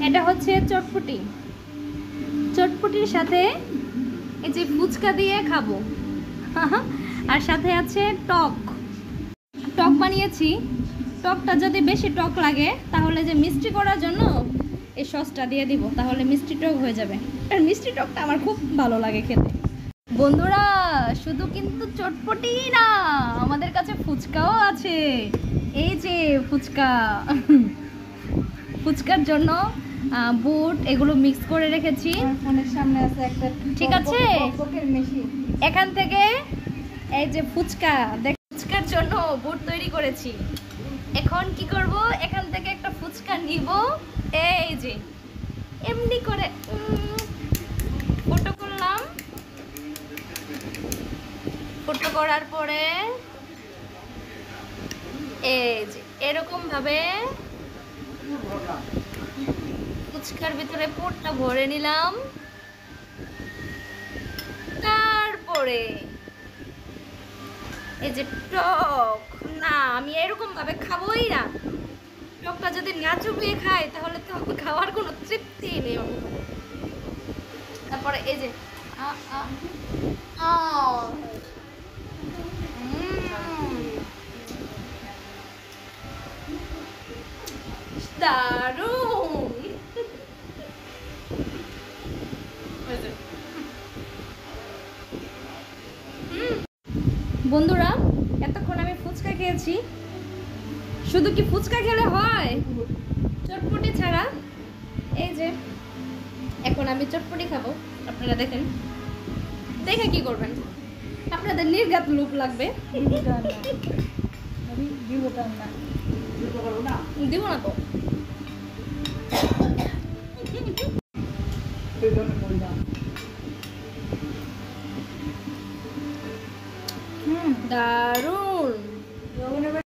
এটা হচ্ছে চটপটি। চটপটির সাথে এই যে ফুচকা দিয়ে খাবো। আর সাথে আছে টক। টক বানিয়েছি। টকটা যদি বেশি টক লাগে তাহলে যে মিষ্টি করার জন্য এই সসটা দিয়ে দিব, তাহলে মিষ্টি টক হয়ে যাবে। আর মিষ্টি টকটা আমার খুব ভালো লাগে খেতে। বন্ধুরা, শুধু কিন্তু চটপটি না, আমাদের কাছে ফুচকাও আছে। এই যে ফুচকা, ফুচকার জন্য বুট এগুলো মিক্স করে রেখেছি। ফোনের সামনে আছে একটা, ঠিক আছে, এখান থেকে এই যে ফুচকা, ফুচকার জন্য বুট তৈরি করেছি। এখন কি করব, এখান থেকে একটা ফুচকা নিব, এই যে এমনি করে ফটো করলাম। ফটো করার পরে এই যে এরকম ভাবে ফুচকার ভিতরে পুরটা ভরে নিলাম। তারপরে এই যে টক, না আমি এরকম ভাবে খাবোই না। টকটা যদি না চুপিয়ে খাই তাহলে তো খাওয়ার কোনো তৃপ্তি নেই। তারপরে এই যে দারুণ। বন্ধুরা, এতক্ষণ আমি ফুচকা খেয়েছি। শুধু কি ফুচকা খেলে হয়, চটপটি ছাড়া? এই যে এখন আমি চটপটি খাবো, আপনারা দেখেন। দেখে কি করবেন? আপনাদের নির্ঘাত লোভ লাগবে। দিব না তো। দারুণ।